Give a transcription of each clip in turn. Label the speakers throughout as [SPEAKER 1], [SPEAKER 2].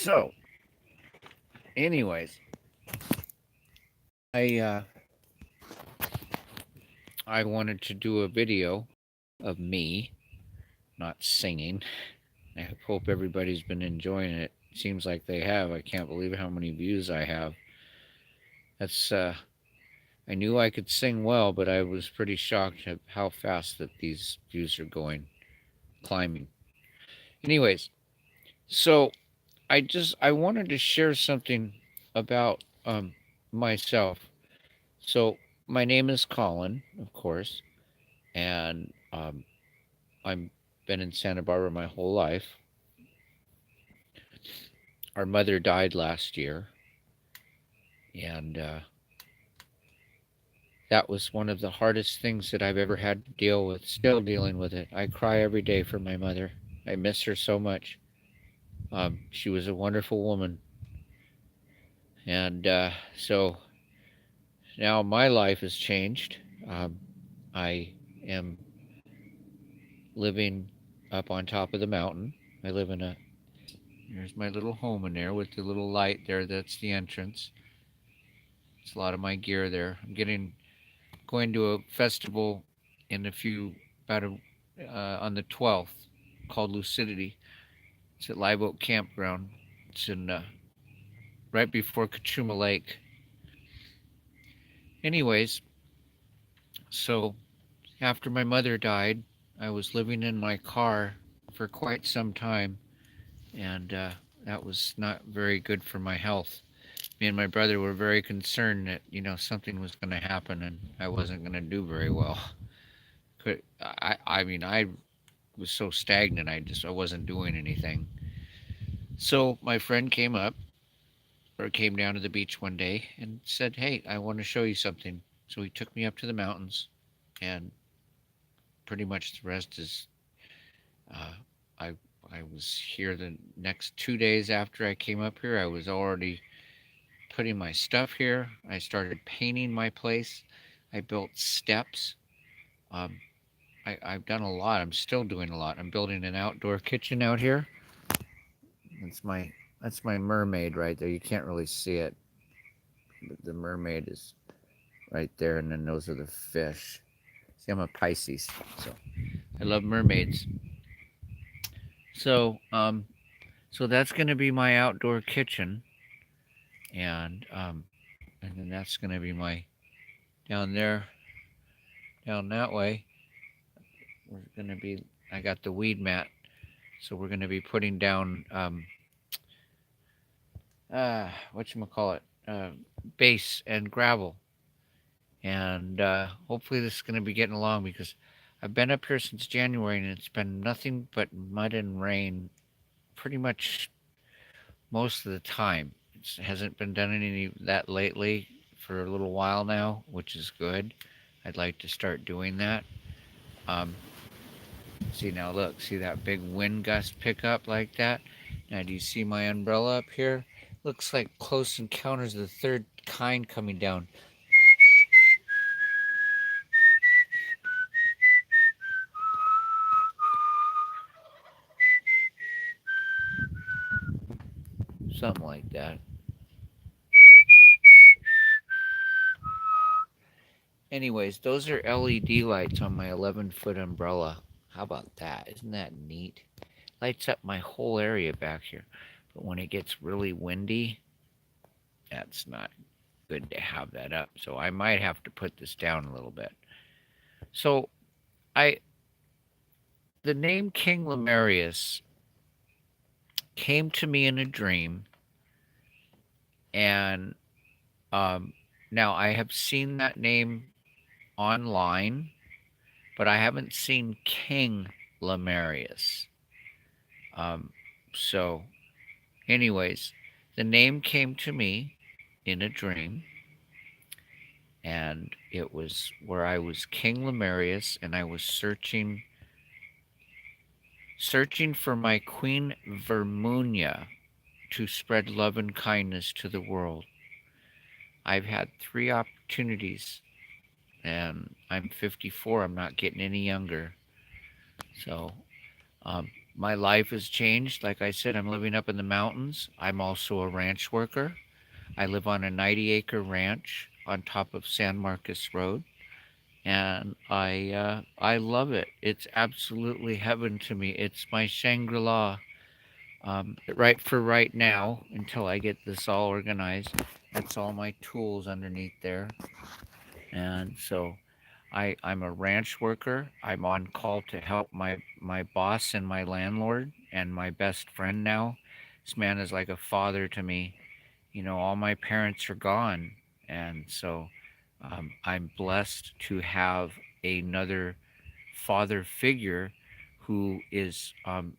[SPEAKER 1] So, anyways, I I wanted to do a video of me not singing. I hope everybody's been enjoying it. Seems like they have. I can't believe how many views I have. That's I knew I could sing well, but I was pretty shocked at how fast that these views are going, climbing. Anyways, so I wanted to share something about myself. So my name is Colin, of course, and I'm been in Santa Barbara my whole life. Our mother died last year, and that was one of the hardest things that I've ever had to deal with. Still dealing with it. I cry every day for my mother. I miss her so much. She was a wonderful woman, and so now my life has changed. Um, I am living up on top of the mountain. I live in a There's my little home in there with the little light there. That's the entrance. It's a lot of my gear there. I'm going to a festival in a few about on the 12th called Lucidity. It's at Live Oak Campground. It's in right before Kachuma Lake. Anyways, so after my mother died, I was living in my car for quite some time, and that was not very good for my health. Me and my brother were very concerned that something was going to happen and I wasn't going to do very well. I mean, I was so stagnant. I wasn't doing anything. So my friend came down to the beach one day and said, "Hey, I want to show you something." So he took me up to the mountains, and pretty much the rest is. Uh, I I was here the next 2 days after I came up here. I was already putting my stuff here. I started painting my place. I built steps. Um, I've done a lot. I'm still doing a lot. I'm building an outdoor kitchen out here. That's my that's my mermaid right there. You can't really see it. But the mermaid is right there, and then those are the fish. See, I'm a Pisces, so I love mermaids. So so that's going to be my outdoor kitchen, and and then that's going to be my down there, down that way. We're going to be. I got the weed mat, so we're going to be putting down what you call it, base and gravel, and hopefully this is going to be getting along because I've been up here since January and it's been nothing but mud and rain, pretty much most of the time. It hasn't been done any that lately for a little while now, which is good. I'd like to start doing that. Um, See now, look, see that big wind gust pick up like that? Now, do you see my umbrella up here? Looks like Close Encounters of the Third Kind coming down. Something like that. Anyways, those are LED lights on my 11-foot umbrella. How about that? Isn't that neat? Lights up my whole area back here. But when it gets really windy, that's not good to have that up. So I might have to put this down a little bit. So I the name King Lumerious came to me in a dream, and um, now I have seen that name online, but I haven't seen King Lumerious. Um, so, anyways, the name came to me in a dream, and it was where I was King Lumerious, and I was searching for my Queen Vermunia to spread love and kindness to the world. I've had 3 opportunities, and I'm 54. I'm not getting any younger. So, My life has changed. Like I said, I'm living up in the mountains. I'm also a ranch worker. I live on a 90-acre ranch on top of San Marcos Road, and I love it. It's absolutely heaven to me. It's my Shangri-La. Right for right now, until I get this all organized, that's all my tools underneath there. And so I'm a ranch worker. I'm on call to help my boss and my landlord and my best friend now. This man is like a father to me. All my parents are gone. And so I'm blessed to have another father figure who is, I'm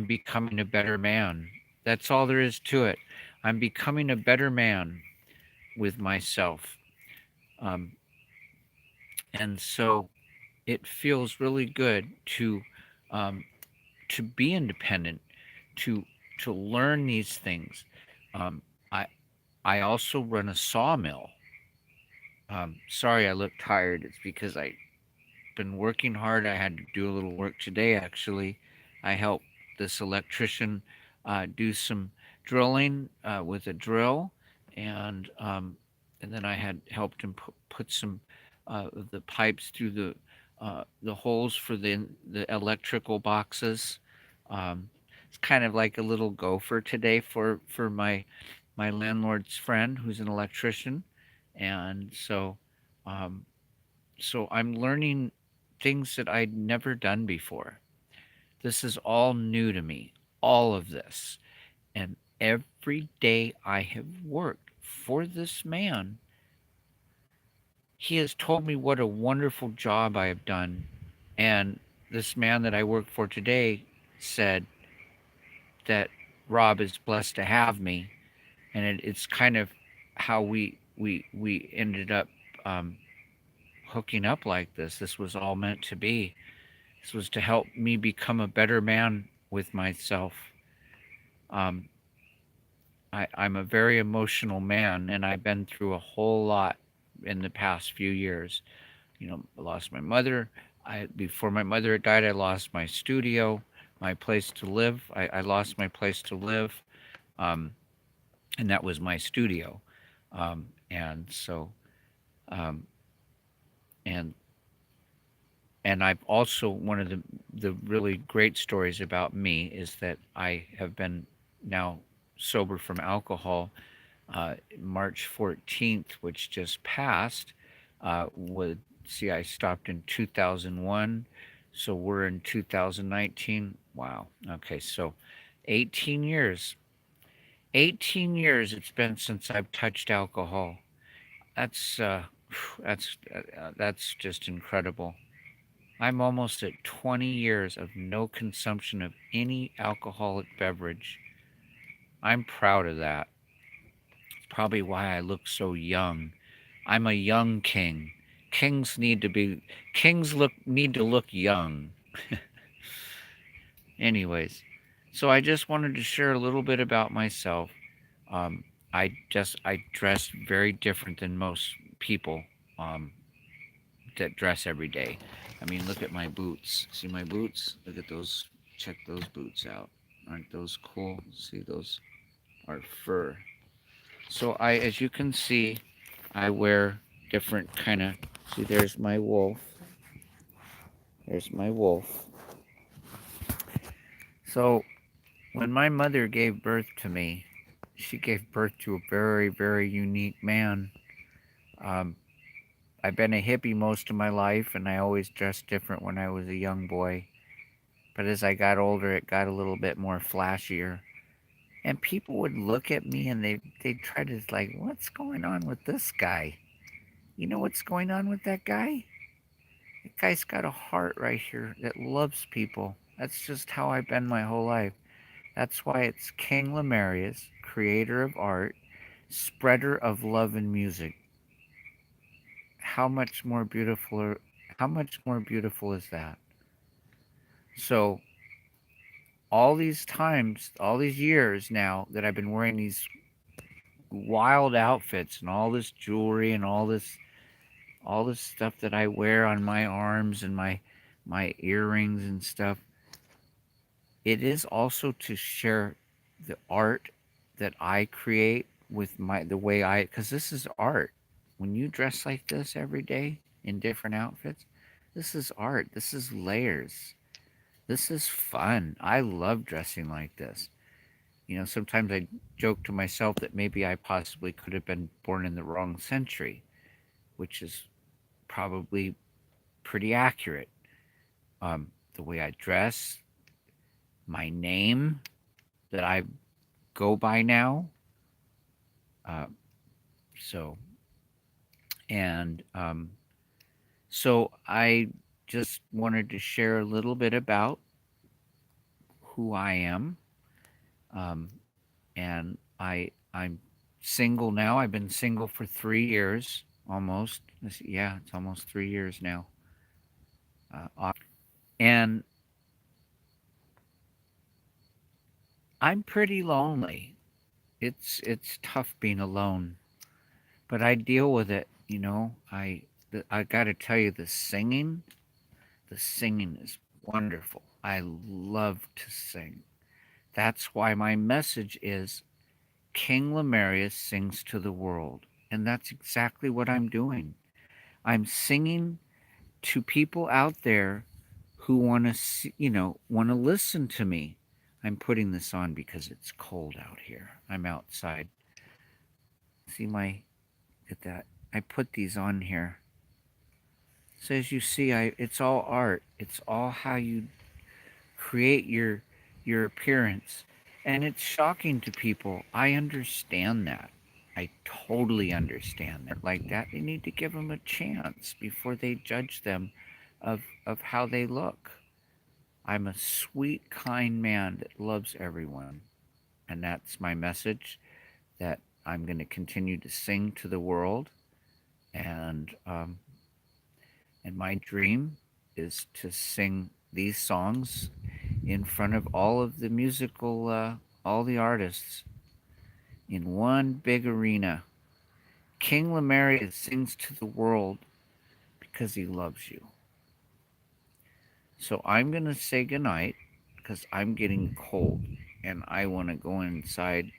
[SPEAKER 1] becoming a better man. That's all there is to it. I'm becoming a better man with myself. Um, and so it feels really good um, to be independent, to to learn these things. Um, I I also run a sawmill. Sorry, I look tired. It's because I been working hard. I had to do a little work today, actually. I helped this electrician do some drilling with a drill, and and then I had helped him put some of the pipes through the holes for the electrical boxes. Um, it's kind of like a little gopher today for my landlord's friend who's an electrician, and um, so I'm learning things that I'd never done before. This is all new to me, all of this. And every day I have worked for this man, he has told me what a wonderful job I have done. And this man that I work for today said that Rob is blessed to have me. And it's kind of how we ended up um, hooking up like this. This was all meant to be. This was to help me become a better man with myself. Um, I'm a very emotional man, and I've been through a whole lot in the past few years. I lost my mother. Before my mother had died, I lost my studio, my place to live. I lost my place to live, um, and that was my studio. And so, um, and I've also, one of the really great stories about me is that I have been now sober from alcohol. March 14th, which just passed, would see I stopped in 2001, so we're in 2019. Wow. Okay, so 18 years. 18 years it's been since I've touched alcohol. That's that's just incredible. I'm almost at 20 years of no consumption of any alcoholic beverage. I'm proud of that. It's probably why I look so young. I'm a young king. Kings need to be kings look need to look young. Anyways, so I just wanted to share a little bit about myself. Um, I dress very different than most people um, that dress every day. I mean, look at my boots. See my boots? Look at those. Check those boots out. Aren't those cool? See, those are fur. So as you can see, I wear different kind of. See, there's my wolf. There's my wolf. So when my mother gave birth to me, she gave birth to a very, very unique man. Um, I've been a hippie most of my life, and I always dressed different when I was a young boy. But as I got older, it got a little bit more flashier. And people would look at me and they'd try to, like, what's going on with this guy? You know what's going on with that guy? That guy's got a heart right here that loves people. That's just how I've been my whole life. That's why it's King Lumerious, creator of art, spreader of love and music. How much more beautiful how much more beautiful is that? So all these times, all these years now that I've been wearing these wild outfits and all this jewelry and all this stuff that I wear on my arms and my earrings and stuff, it is also to share the art that I create with my the way I because this is art. When you dress like this every day in different outfits, this is art. This is layers. This is fun. I love dressing like this. Sometimes I joke to myself that maybe I possibly could have been born in the wrong century, which is probably pretty accurate. The way I dress, my name that I go by now. Uh, so, and so I just wanted to share a little bit about who I am. Um, and I'm single now. I've been single for 3 years almost. Yeah, it's almost 3 years now. And I'm pretty lonely. It's tough being alone, but I deal with it. I got to tell you, the singing is wonderful. I love to sing. That's why my message is King Lumerious sings to the world. And that's exactly what I'm doing. I'm singing to people out there who want to listen to me. I'm putting this on because it's cold out here. I'm outside. See my at that. I put these on here. So as you see, it's all art. It's all how you create your appearance. And it's shocking to people. I understand that. I totally understand that. Like that, they need to give them a chance before they judge them of how they look. I'm a sweet, kind man that loves everyone. And that's my message that I'm going to continue to sing to the world. And and my dream is to sing these songs in front of all of the all the artists in one big arena. King Lumerius sings to the world because he loves you. So I'm going to say goodnight because I'm getting cold and I want to go inside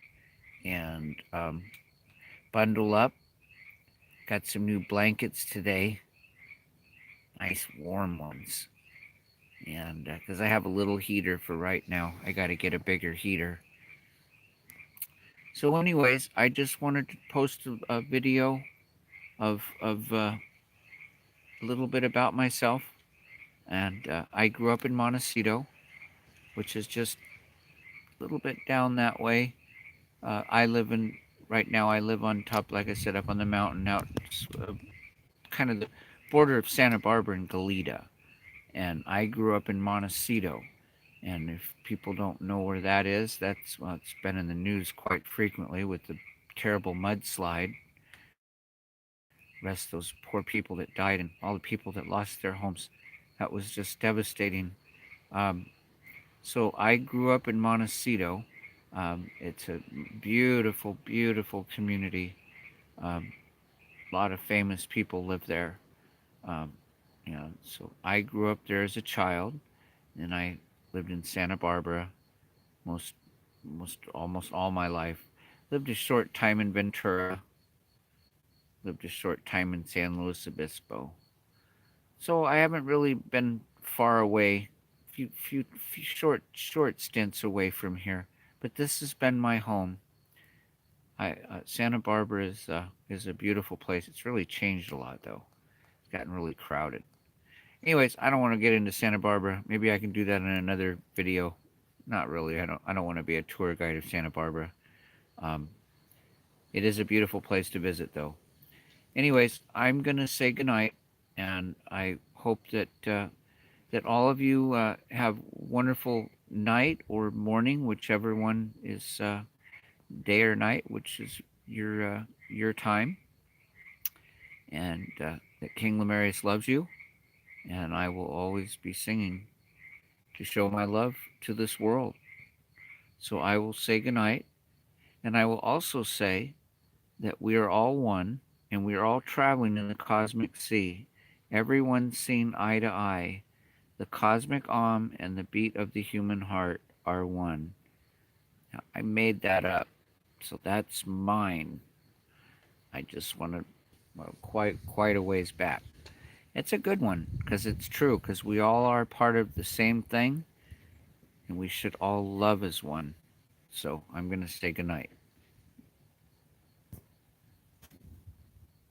[SPEAKER 1] and bundle up. Got some new blankets today, nice warm ones. And because I have a little heater for right now, I got to get a bigger heater. So, anyways, I just wanted to post a video of a little bit about myself. And I grew up in Montecito, which is just a little bit down that way. I live in right now. I live on top, like I said, up on the mountain, out kind of the border of Santa Barbara and Goleta. And I grew up in Montecito. And if people don't know where that is, it's been in the news quite frequently with the terrible mudslide. Rest those poor people that died and all the people that lost their homes. That was just devastating. Um, so I grew up in Montecito. It's a beautiful, beautiful community. A lot of famous people live there. Um, so I grew up there as a child, and I lived in Santa Barbara most, almost all my life. Lived a short time in Ventura. Lived a short time in San Luis Obispo. So I haven't really been far away. Few short stints away from here. But this has been my home. Santa Barbara is a beautiful place. It's really changed a lot though. It's gotten really crowded. Anyways, I don't want to get into Santa Barbara. Maybe I can do that in another video. Not really. I don't want to be a tour guide of Santa Barbara. Um, it is a beautiful place to visit though. Anyways, I'm gonna say goodnight, and I hope that all of you have wonderful night or morning, whichever one is day or night, which is your time, and that King Lumerius loves you, and I will always be singing to show my love to this world. So I will say goodnight, and I will also say that we are all one, and we are all traveling in the cosmic sea, everyone seen eye to eye, the cosmic and the beat of the human heart. are one. Now, I made that up, so that's mine. I just want to, well, quite a ways back. It's a good one because it's true. Because we all are part of the same thing, and we should all love as one. So I'm gonna say goodnight.